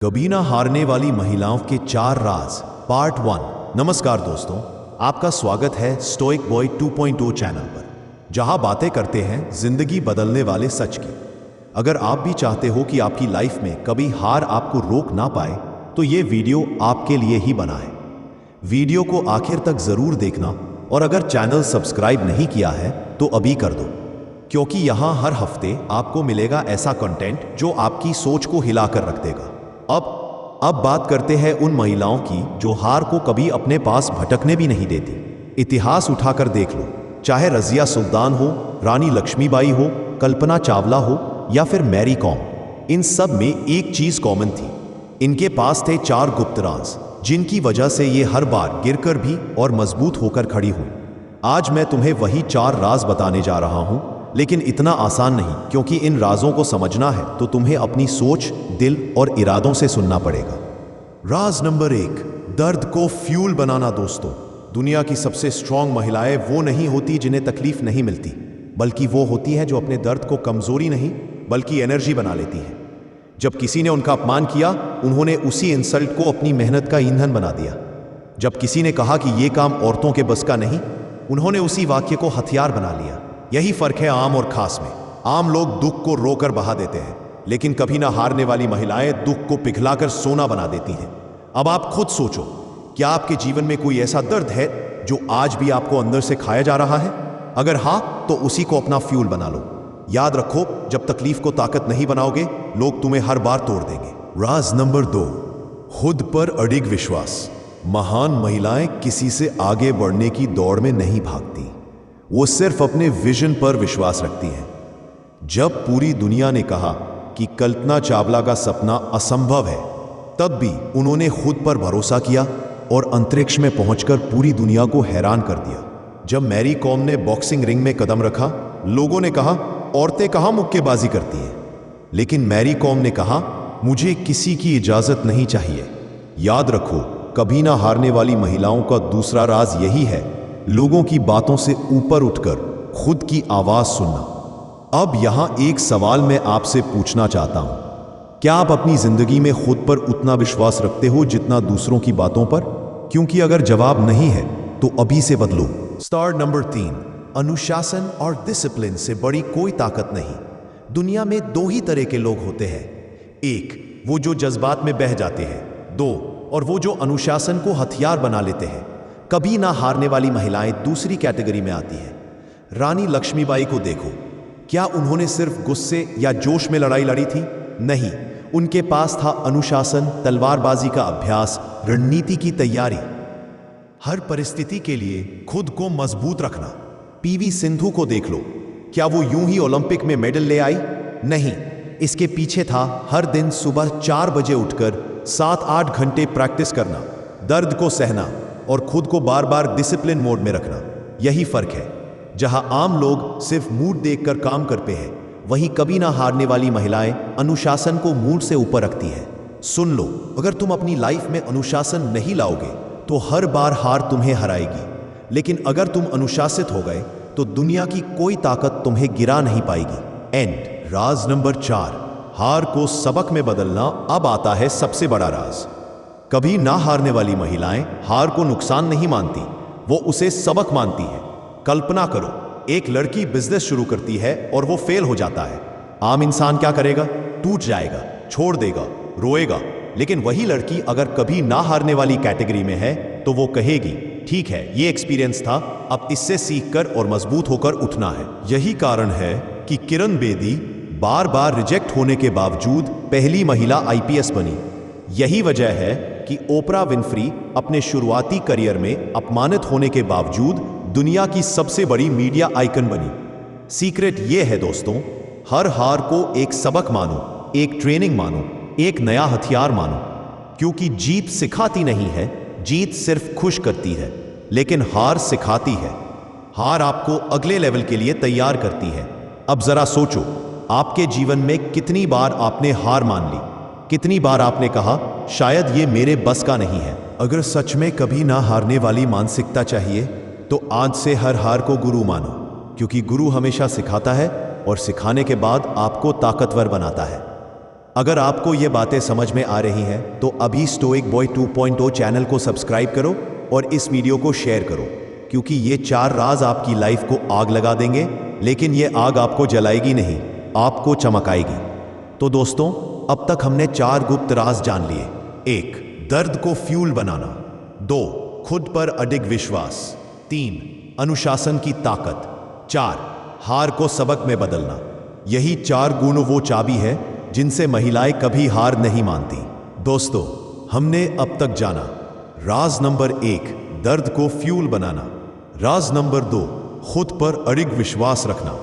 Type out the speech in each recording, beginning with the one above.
कभी ना हारने वाली महिलाओं के 4 राज पार्ट 1। नमस्कार दोस्तों, आपका स्वागत है स्टोइक बॉय 2.0 चैनल पर, जहां बातें करते हैं जिंदगी बदलने वाले सच की। अगर आप भी चाहते हो कि आपकी लाइफ में कभी हार आपको रोक ना पाए, तो ये वीडियो आपके लिए ही बना है। वीडियो को आखिर तक जरूर देखना, और अगर चैनल सब्सक्राइब नहीं किया है तो अभी कर दो, क्योंकि यहां हर हफ्ते आपको मिलेगा ऐसा कंटेंट जो आपकी सोच को हिलाकर रख देगा। अब बात करते हैं उन महिलाओं की जो हार को कभी अपने पास भटकने भी नहीं देती। इतिहास उठाकर देख लो, चाहे रजिया सुल्तान हो, रानी लक्ष्मीबाई हो, कल्पना चावला हो या फिर मैरी कॉम, इन सब में एक चीज कॉमन थी। इनके पास थे 4 गुप्त राज, जिनकी वजह से ये हर बार गिरकर भी और मजबूत होकर खड़ी हुई। आज मैं तुम्हें वही 4 राज बताने जा रहा हूं, लेकिन इतना आसान नहीं, क्योंकि इन राजों को समझना है तो तुम्हें अपनी सोच, दिल और इरादों से सुनना पड़ेगा। राज नंबर 1, दर्द को फ्यूल बनाना। दोस्तों, दुनिया की सबसे स्ट्रांग महिलाएं वो नहीं होती जिन्हें तकलीफ नहीं मिलती, बल्कि वो होती हैं जो अपने दर्द को कमजोरी नहीं बल्कि एनर्जी बना लेती हैं। जब किसी ने उनका अपमान किया, उन्होंने उसी इंसल्ट को अपनी मेहनत का ईंधन बना दिया। जब किसी ने कहा कि ये काम औरतों के बस का नहीं, उन्होंने उसी वाक्य को हथियार बना लिया। यही फर्क है आम और खास में। आम लोग दुख को रोकर बहा देते हैं, लेकिन कभी ना हारने वाली महिलाएं दुख को पिघलाकर सोना बना देती हैं। अब आप खुद सोचो, क्या आपके जीवन में कोई ऐसा दर्द है जो आज भी आपको अंदर से खाया जा रहा है? अगर हां, तो उसी को अपना फ्यूल बना लो। याद रखो, जब तकलीफ को ताकत नहीं बनाओगे, लोग तुम्हें हर बार तोड़ देंगे। राज नंबर 2, खुद पर अडिग विश्वास। महान महिलाएं किसी से आगे बढ़ने की दौड़ में नहीं भागती, वो सिर्फ अपने विजन पर विश्वास रखती हैं। जब पूरी दुनिया ने कहा कि कल्पना चावला का सपना असंभव है, तब भी उन्होंने खुद पर भरोसा किया और अंतरिक्ष में पहुंचकर पूरी दुनिया को हैरान कर दिया। जब मैरी कॉम ने बॉक्सिंग रिंग में कदम रखा, लोगों ने कहा औरतें कहां मुक्केबाजी करती हैं, लेकिन मैरी कॉम ने कहा मुझे किसी की इजाजत नहीं चाहिए। याद रखो, कभी ना हारने वाली महिलाओं का दूसरा राज यही है, लोगों की बातों से ऊपर उठकर खुद की आवाज सुनना। अब यहां एक सवाल मैं आपसे पूछना चाहता हूं, क्या आप अपनी जिंदगी में खुद पर उतना विश्वास रखते हो जितना दूसरों की बातों पर? क्योंकि अगर जवाब नहीं है तो अभी से बदलो। स्टार नंबर 3, अनुशासन और डिसिप्लिन से बड़ी कोई ताकत नहीं। दुनिया में 2 ही तरह के लोग होते हैं, 1 वो जो जज्बात में बह जाते हैं, 2 और वो जो अनुशासन को हथियार बना लेते हैं। कभी ना हारने वाली महिलाएं दूसरी कैटेगरी में आती हैं। रानी लक्ष्मीबाई को देखो, क्या उन्होंने सिर्फ गुस्से या जोश में लड़ाई लड़ी थी? नहीं, उनके पास था अनुशासन, तलवारबाजी का अभ्यास, रणनीति की तैयारी, हर परिस्थिति के लिए खुद को मजबूत रखना। पीवी सिंधु को देख लो, क्या वो यूं ही ओलंपिक में मेडल ले आई? नहीं, इसके पीछे था हर दिन सुबह 4 बजे उठकर 7-8 घंटे प्रैक्टिस करना, दर्द को सहना और खुद को बार बार डिसिप्लिन मोड में रखना। यही फर्क है। जहां आम लोग सिर्फ मूड देखकर काम करते हैं, वहीं कभी ना हारने वाली महिलाएं अनुशासन को मूड से ऊपर रखती है। सुन लो, अगर तुम अपनी लाइफ में अनुशासन नहीं लाओगे तो हर बार हार तुम्हें हराएगी, लेकिन अगर तुम अनुशासित हो गए तो दुनिया की कोई ताकत तुम्हें गिरा नहीं पाएगी। एंड राज नंबर 4, हार को सबक में बदलना। अब आता है सबसे बड़ा राज। कभी ना हारने वाली महिलाएं हार को नुकसान नहीं मानती, वो उसे सबक मानती है। कल्पना करो, एक लड़की बिजनेस शुरू करती है और वो फेल हो जाता है। आम इंसान क्या करेगा? टूट जाएगा, छोड़ देगा, रोएगा। लेकिन वही लड़की अगर कभी ना हारने वाली कैटेगरी में है तो वो कहेगी ठीक है, ये एक्सपीरियंस था, अब इससे सीखकर और मजबूत होकर उठना है। यही कारण है कि किरण बेदी बार बार रिजेक्ट होने के बावजूद पहली महिला IPS बनी। यही वजह है कि ओपरा विनफ्री अपने शुरुआती करियर में अपमानित होने के बावजूद दुनिया की सबसे बड़ी मीडिया आइकन बनी। सीक्रेट ये है दोस्तों, हर हार को एक सबक मानो, एक ट्रेनिंग मानो, एक नया हथियार मानो। क्योंकि जीत सिखाती नहीं है, जीत सिर्फ खुश करती है, लेकिन हार सिखाती है। हार आपको अगले लेवल के लिए तैयार करती है। अब जरा सोचो, आपके जीवन में कितनी बार आपने हार मान ली? कितनी बार आपने कहा शायद ये मेरे बस का नहीं है? अगर सच में कभी ना हारने वाली मानसिकता चाहिए तो आज से हर हार को गुरु मानो, क्योंकि गुरु हमेशा सिखाता है और सिखाने के बाद आपको ताकतवर बनाता है। अगर आपको ये बातें समझ में आ रही हैं तो अभी स्टोइक बॉय 2.0 चैनल को सब्सक्राइब करो और इस वीडियो को शेयर करो, क्योंकि ये 4 राज आपकी लाइफ को आग लगा देंगे, लेकिन ये आग आपको जलाएगी नहीं, आपको चमकाएगी। तो दोस्तों, अब तक हमने 4 गुप्त राज जान लिए। 1. दर्द को फ्यूल बनाना। 2. खुद पर अडिग विश्वास। 3. अनुशासन की ताकत। 4. हार को सबक में बदलना। यही 4 गुण वो चाबी है जिनसे महिलाएं कभी हार नहीं मानती। दोस्तों, हमने अब तक जाना राज नंबर 1, दर्द को फ्यूल बनाना। राज नंबर 2, खुद पर अडिग विश्वास रखना।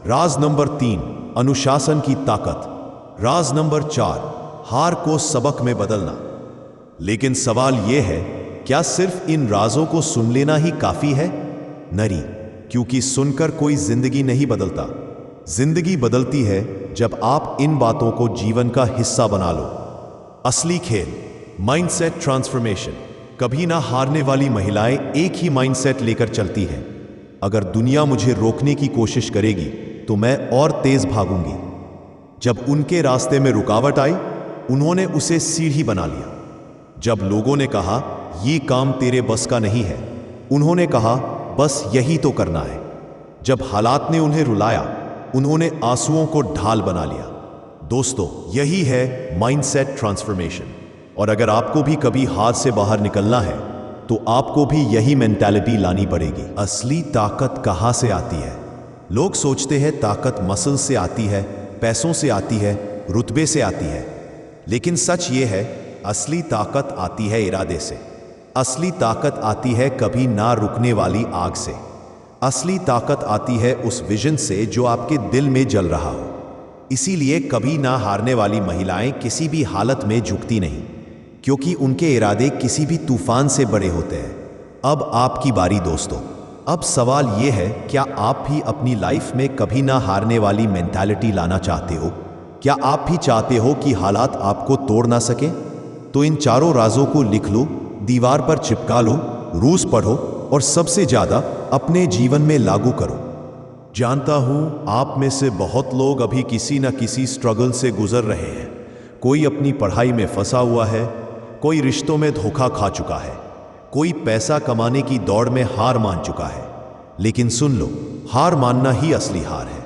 राज नंबर 3, अनुशासन की ताकत। राज नंबर 4, हार को सबक में बदलना। लेकिन सवाल यह है, क्या सिर्फ इन राजों को सुन लेना ही काफी है? नहीं, क्योंकि सुनकर कोई जिंदगी नहीं बदलता। जिंदगी बदलती है जब आप इन बातों को जीवन का हिस्सा बना लो। असली खेल, माइंडसेट ट्रांसफॉर्मेशन। कभी ना हारने वाली महिलाएं एक ही माइंडसेट लेकर चलती हैं। अगर दुनिया मुझे रोकने की कोशिश करेगी तो मैं और तेज भागूंगी। जब उनके रास्ते में रुकावट आई, उन्होंने उसे सीढ़ी बना लिया। जब लोगों ने कहा ये काम तेरे बस का नहीं है, उन्होंने कहा बस यही तो करना है। जब हालात ने उन्हें रुलाया, उन्होंने आंसुओं को ढाल बना लिया। दोस्तों, यही है माइंडसेट ट्रांसफॉर्मेशन। और अगर आपको भी कभी हाथ से बाहर निकलना है तो आपको भी यही मेंटालिटी लानी पड़ेगी। असली ताकत कहां से आती है? लोग सोचते हैं ताकत मसल से आती है, पैसों से आती है, रुतबे से आती है। लेकिन सच ये है, असली ताकत आती है इरादे से। असली ताकत आती है कभी ना रुकने वाली आग से। असली ताकत आती है उस विजन से जो आपके दिल में जल रहा हो। इसीलिए कभी ना हारने वाली महिलाएं किसी भी हालत में झुकती नहीं, क्योंकि उनके इरादे किसी भी तूफान से बड़े होते हैं। अब आपकी बारी दोस्तों। अब सवाल यह है, क्या आप भी अपनी लाइफ में कभी ना हारने वाली मेंटालिटी लाना चाहते हो? क्या आप भी चाहते हो कि हालात आपको तोड़ ना सके? तो इन 4 राजों को लिख लो, दीवार पर चिपका लो, रोज पढ़ो और सबसे ज्यादा अपने जीवन में लागू करो। जानता हूं आप में से बहुत लोग अभी किसी न किसी स्ट्रगल से गुजर रहे हैं। कोई अपनी पढ़ाई में फंसा हुआ है, कोई रिश्तों में धोखा खा चुका है, कोई पैसा कमाने की दौड़ में हार मान चुका है। लेकिन सुन लो, हार मानना ही असली हार है।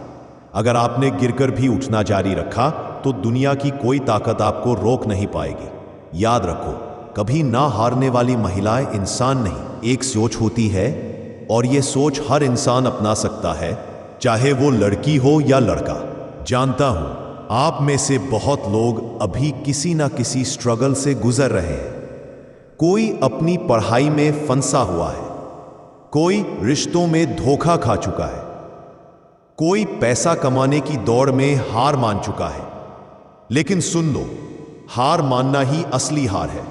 अगर आपने गिरकर भी उठना जारी रखा तो दुनिया की कोई ताकत आपको रोक नहीं पाएगी। याद रखो, कभी ना हारने वाली महिलाएं इंसान नहीं, एक सोच होती है, और यह सोच हर इंसान अपना सकता है, चाहे वो लड़की हो या लड़का। जानता हूं आप में से बहुत लोग अभी किसी ना किसी स्ट्रगल से गुजर रहे हैं। कोई अपनी पढ़ाई में फंसा हुआ है, कोई रिश्तों में धोखा खा चुका है, कोई पैसा कमाने की दौड़ में हार मान चुका है। लेकिन सुन लो, हार मानना ही असली हार है।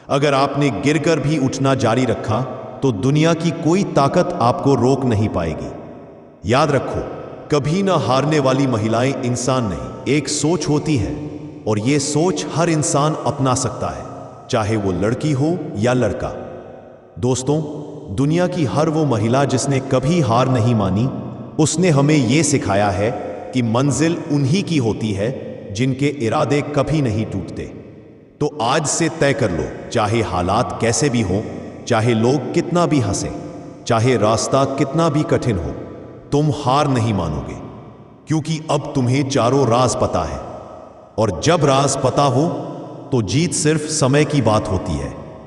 अगर आपने गिरकर भी उठना जारी रखा तो दुनिया की कोई ताकत आपको रोक नहीं पाएगी। याद रखो, कभी ना हारने वाली महिलाएं इंसान नहीं, एक सोच होती है, और यह सोच हर इंसान अपना सकता है, चाहे वो लड़की हो या लड़का। दोस्तों, दुनिया की हर वो महिला जिसने कभी हार नहीं मानी, उसने हमें यह सिखाया है कि मंजिल उन्हीं की होती है जिनके इरादे कभी नहीं टूटते। तो आज से तय कर लो, चाहे हालात कैसे भी हों, चाहे लोग कितना भी हंसें, चाहे रास्ता कितना भी कठिन हो, तुम हार नहीं मानोगे, क्योंकि अब तुम्हें 4 राज पता है। और जब राज पता हो तो जीत सिर्फ समय की बात होती है।